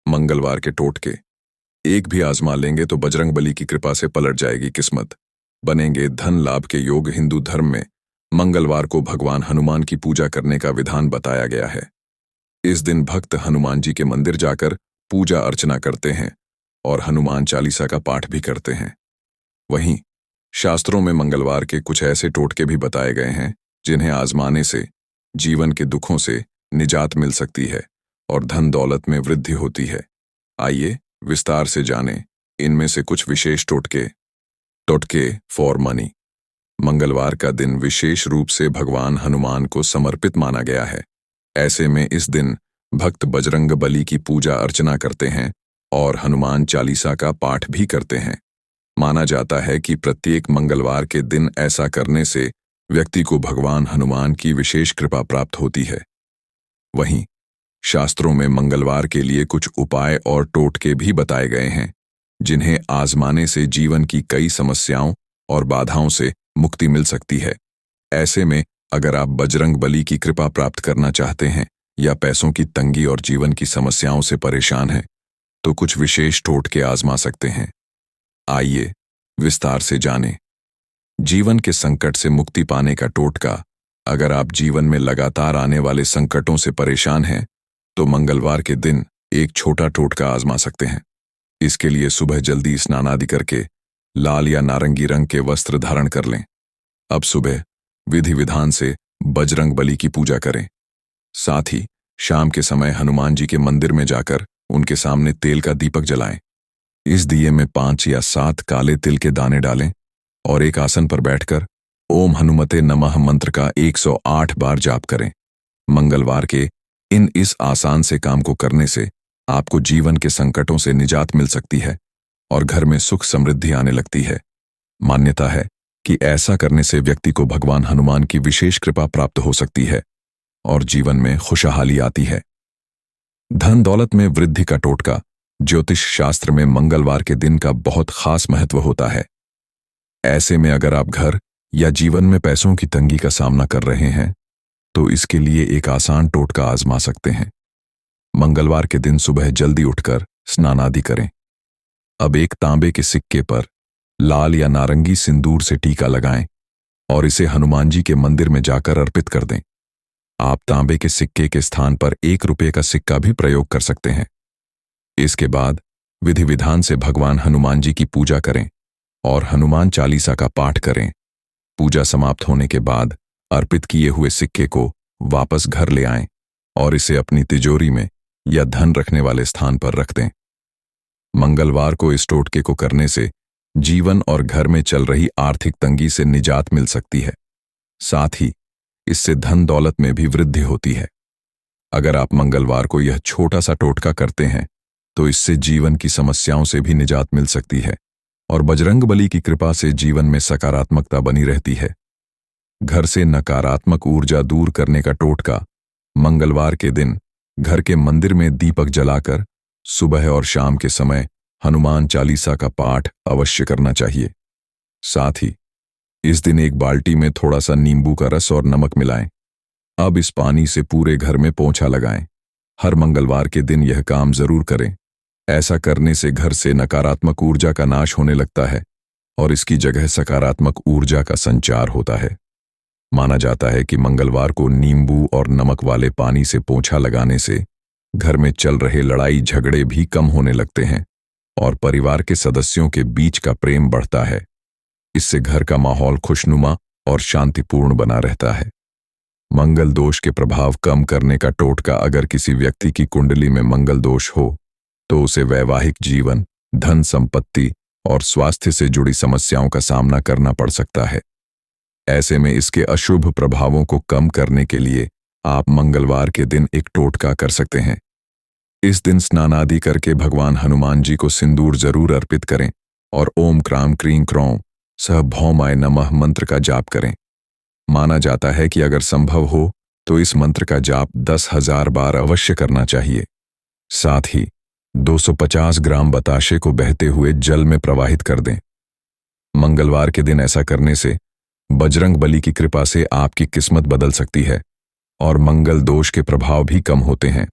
मंगलवार के टोटके। एक भी आजमा लेंगे तो बजरंगबली की कृपा से पलट जाएगी किस्मत। बनेंगे धन लाभ के योग। हिंदू धर्म में मंगलवार को भगवान हनुमान की पूजा करने का विधान बताया गया है। इस दिन भक्त हनुमान जी के मंदिर जाकर पूजा अर्चना करते हैं और हनुमान चालीसा का पाठ भी करते हैं। वहीं शास्त्रों में मंगलवार के कुछ ऐसे टोटके भी बताए गए हैं जिन्हें आजमाने से जीवन के दुखों से निजात मिल सकती है और धन दौलत में वृद्धि होती है। आइए विस्तार से जानें इनमें से कुछ विशेष टोटके। टोटके फॉर मनी। मंगलवार का दिन विशेष रूप से भगवान हनुमान को समर्पित माना गया है। ऐसे में इस दिन भक्त बजरंगबली की पूजा अर्चना करते हैं और हनुमान चालीसा का पाठ भी करते हैं। माना जाता है कि प्रत्येक मंगलवार के दिन ऐसा करने से व्यक्ति को भगवान हनुमान की विशेष कृपा प्राप्त होती है। वहीं शास्त्रों में मंगलवार के लिए कुछ उपाय और टोटके भी बताए गए हैं जिन्हें आजमाने से जीवन की कई समस्याओं और बाधाओं से मुक्ति मिल सकती है। ऐसे में अगर आप बजरंगबली की कृपा प्राप्त करना चाहते हैं या पैसों की तंगी और जीवन की समस्याओं से परेशान हैं, तो कुछ विशेष टोटके आजमा सकते हैं। आइए विस्तार से जानें। जीवन के संकट से मुक्ति पाने का टोटका। अगर आप जीवन में लगातार आने वाले संकटों से परेशान हैं, तो मंगलवार के दिन एक छोटा टोटका आजमा सकते हैं। इसके लिए सुबह जल्दी स्नान आदि करके लाल या नारंगी रंग के वस्त्र धारण कर लें। अब सुबह विधि विधान से बजरंगबली की पूजा करें। साथ ही शाम के समय हनुमान जी के मंदिर में जाकर उनके सामने तेल का दीपक जलाएं। इस दिए में 5 या 7 काले तिल के दाने डालें और एक आसन पर बैठकर ओम हनुमते नमः मंत्र का 108 बार जाप करें। मंगलवार के इस आसान से काम को करने से आपको जीवन के संकटों से निजात मिल सकती है और घर में सुख समृद्धि आने लगती है। मान्यता है कि ऐसा करने से व्यक्ति को भगवान हनुमान की विशेष कृपा प्राप्त हो सकती है और जीवन में खुशहाली आती है। धन दौलत में वृद्धि का टोटका। ज्योतिष शास्त्र में मंगलवार के दिन का बहुत खास महत्व होता है। ऐसे में अगर आप घर या जीवन में पैसों की तंगी का सामना कर रहे हैं, तो इसके लिए एक आसान टोटका आजमा सकते हैं। मंगलवार के दिन सुबह जल्दी उठकर स्नान आदि करें। अब एक तांबे के सिक्के पर लाल या नारंगी सिंदूर से टीका लगाएं और इसे हनुमान जी के मंदिर में जाकर अर्पित कर दें। आप तांबे के सिक्के के स्थान पर 1 रुपये का सिक्का भी प्रयोग कर सकते हैं। इसके बाद विधि विधान से भगवान हनुमान जी की पूजा करें और हनुमान चालीसा का पाठ करें। पूजा समाप्त होने के बाद अर्पित किए हुए सिक्के को वापस घर ले आएं और इसे अपनी तिजोरी में या धन रखने वाले स्थान पर रख दें। मंगलवार को इस टोटके को करने से जीवन और घर में चल रही आर्थिक तंगी से निजात मिल सकती है। साथ ही इससे धन दौलत में भी वृद्धि होती है। अगर आप मंगलवार को यह छोटा सा टोटका करते हैं, तो इससे जीवन की समस्याओं से भी निजात मिल सकती है और बजरंगबली की कृपा से जीवन में सकारात्मकता बनी रहती है। घर से नकारात्मक ऊर्जा दूर करने का टोटका। मंगलवार के दिन घर के मंदिर में दीपक जलाकर सुबह और शाम के समय हनुमान चालीसा का पाठ अवश्य करना चाहिए। साथ ही इस दिन एक बाल्टी में थोड़ा सा नींबू का रस और नमक मिलाएं। अब इस पानी से पूरे घर में पोंछा लगाएं। हर मंगलवार के दिन यह काम जरूर करें। ऐसा करने से घर से नकारात्मक ऊर्जा का नाश होने लगता है और इसकी जगह सकारात्मक ऊर्जा का संचार होता है। माना जाता है कि मंगलवार को नींबू और नमक वाले पानी से पोंछा लगाने से घर में चल रहे लड़ाई झगड़े भी कम होने लगते हैं और परिवार के सदस्यों के बीच का प्रेम बढ़ता है। इससे घर का माहौल खुशनुमा और शांतिपूर्ण बना रहता है। मंगल दोष के प्रभाव कम करने का टोटका। अगर किसी व्यक्ति की कुंडली में मंगल दोष हो, तो उसे वैवाहिक जीवन, धन संपत्ति और स्वास्थ्य से जुड़ी समस्याओं का सामना करना पड़ सकता है। ऐसे में इसके अशुभ प्रभावों को कम करने के लिए आप मंगलवार के दिन एक टोटका कर सकते हैं। इस दिन स्नान आदि करके भगवान हनुमान जी को सिंदूर जरूर अर्पित करें और ओम क्राम क्रीं क्रौं सह भौमाय नमः मंत्र का जाप करें। माना जाता है कि अगर संभव हो तो इस मंत्र का जाप 10,000 बार अवश्य करना चाहिए। साथ ही 250 ग्राम बताशे को बहते हुए जल में प्रवाहित कर दें। मंगलवार के दिन ऐसा करने से बजरंगबली की कृपा से आपकी किस्मत बदल सकती है और मंगल दोष के प्रभाव भी कम होते हैं।